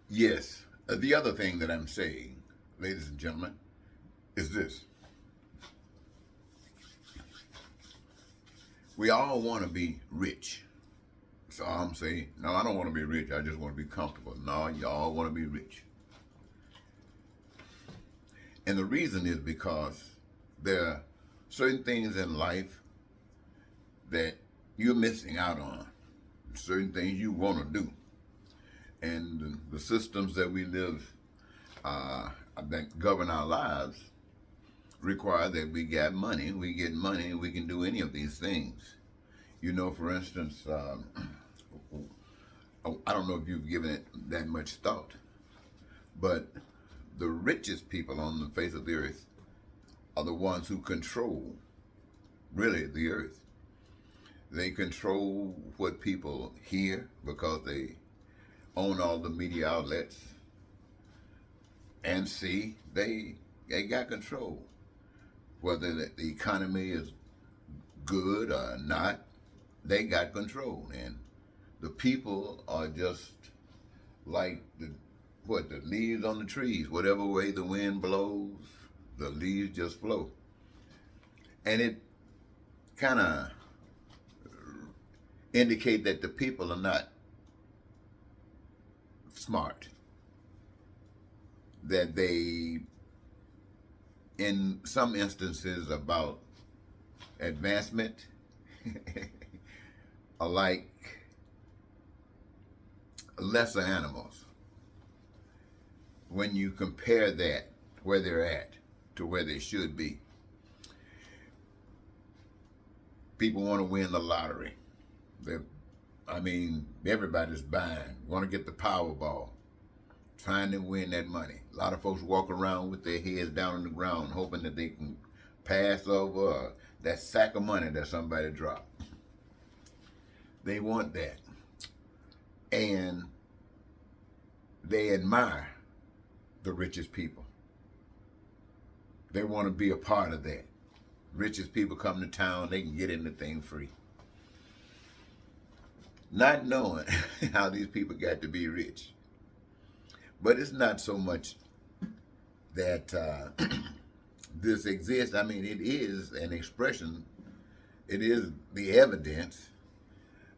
Yes. The other thing that I'm saying, ladies and gentlemen, is this. We all want to be rich. So I'm saying, no, I don't want to be rich. I just want to be comfortable. No, y'all want to be rich. And the reason is because there are certain things in life that you're missing out on, certain things you want to do. And the systems that we live, that govern our lives, require that we get money. We get money, we can do any of these things. You know, for instance, I don't know if you've given it that much thought, but the richest people on the face of the earth are the ones who control, really, the earth. They control what people hear because they own all the media outlets and see. They got control. Whether the economy is good or not, they got control. And the people are just like the leaves on the trees. Whatever way the wind blows, the leaves just flow. And it kind of indicate that the people are not smart. That they, in some instances, about advancement, are like lesser animals. When you compare that, where they're at, to where they should be, people want to win the lottery. They're, I mean, everybody's buying, want to get the Powerball, trying to win that money. A lot of folks walk around with their heads down on the ground, hoping that they can pass over that sack of money that somebody dropped. They want that. And they admire the richest people. They want to be a part of that. Richest people come to town, they can get in the thing free. Not knowing how these people got to be rich. But it's not so much that this exists. I mean, it is an expression, it is the evidence.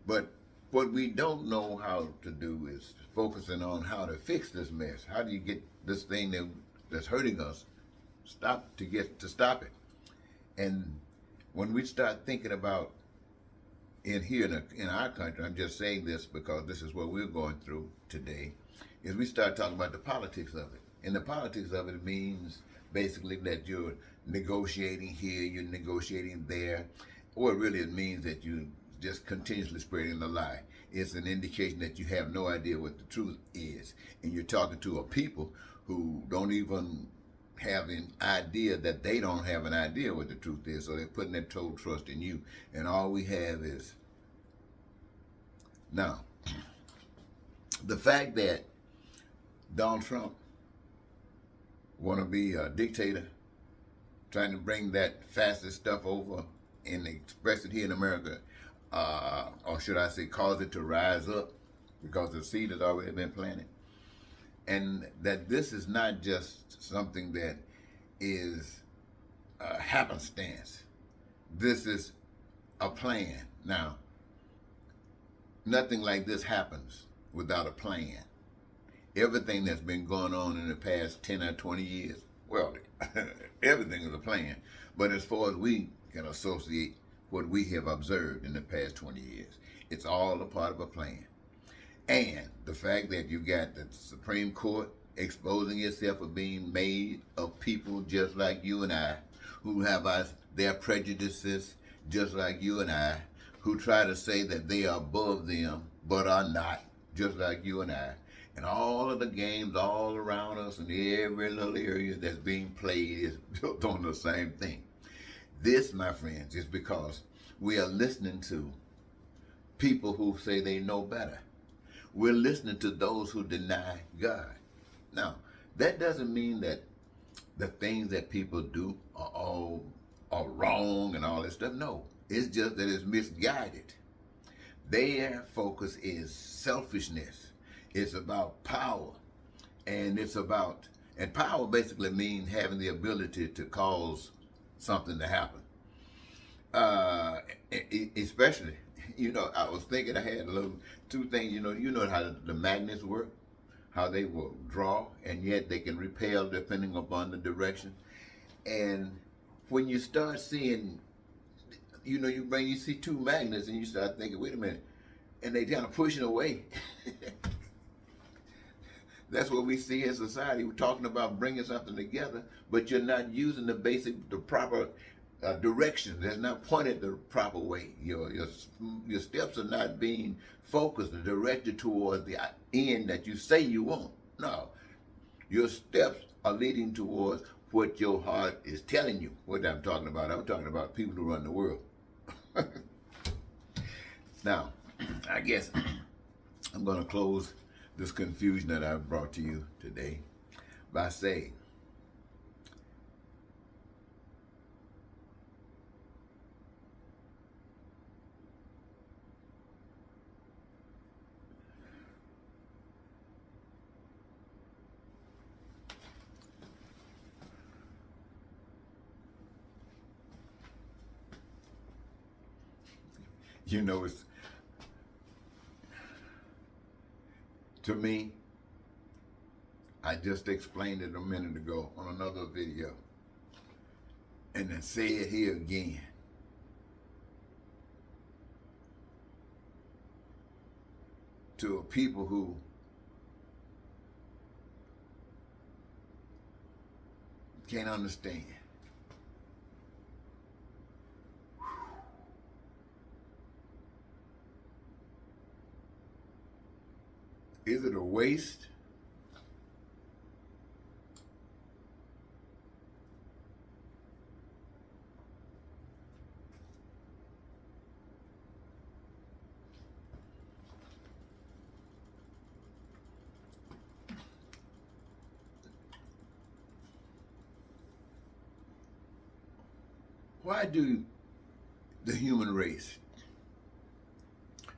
But what we don't know how to do is focusing on how to fix this mess. How do you get this thing that's hurting us stop it? And when we start thinking about in our country, I'm just saying this because this is what we're going through today, is we start talking about the politics of it. And the politics of it means basically that you're negotiating here, you're negotiating there, or really it means that you just continuously spreading the lie. It's an indication that you have no idea what the truth is. And you're talking to a people who don't even have an idea that they don't have an idea what the truth is. So they're putting their total trust in you. And all we have is now the fact that Donald Trump want to be a dictator, trying to bring that fascist stuff over and express it here in America, or should I say cause it to rise up, because the seed has already been planted. And that this is not just something that is happenstance. This is a plan. Now, nothing like this happens without a plan. Everything that's been going on in the past 10 or 20 years, well, everything is a plan. But as far as we can associate what we have observed in the past 20 years, it's all a part of a plan. And the fact that you got the Supreme Court exposing itself as being made of people just like you and I, who have their prejudices just like you and I, who try to say that they are above them but are not, just like you and I. And all of the games all around us in every little area that's being played is built on the same thing. This, my friends, is because we are listening to people who say they know better. We're listening to those who deny God. Now, that doesn't mean that the things that people do are wrong and all that stuff. No, it's just that it's misguided. Their focus is selfishness. It's about power. And it's about, and power basically means having the ability to cause something to happen. Especially, I was thinking I had a little two things. You know how the magnets work, how they will draw, and yet they can repel depending upon the direction. And when you start seeing, you see two magnets, and you start thinking, wait a minute, and they kind of pushing away. That's what we see in society. We're talking about bringing something together, but you're not using the proper direction. That's not pointed the proper way. Your steps are not being focused or directed towards the end that you say you want. No, your steps are leading towards what your heart is telling you. What I'm talking about, I'm talking about people who run the world. Now, I guess I'm going to close this confusion that I've brought to you today by saying, it's, to me, I just explained it a minute ago on another video, and then say it here again. To people who can't understand. Is it a waste? Why do the human race,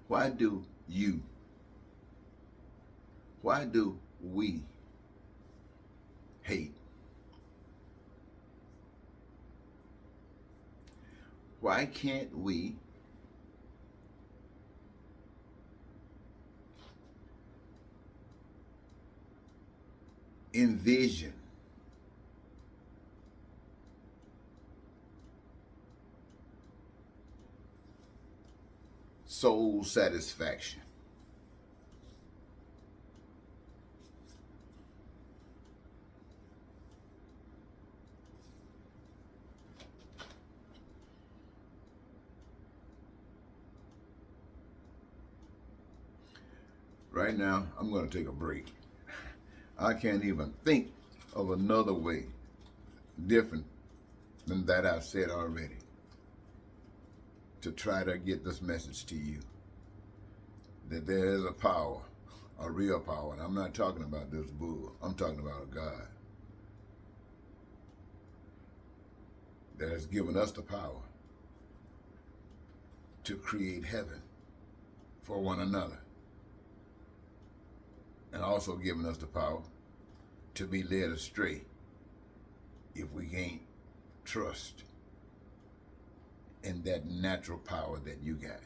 why do you, why do we hate? Why can't we envision soul satisfaction? Right now, I'm going to take a break. I can't even think of another way different than that I've said already to try to get this message to you, that there is a power, a real power, and I'm not talking about this bull. I'm talking about a God that has given us the power to create heaven for one another, and also given us the power to be led astray if we can't trust in that natural power that you got.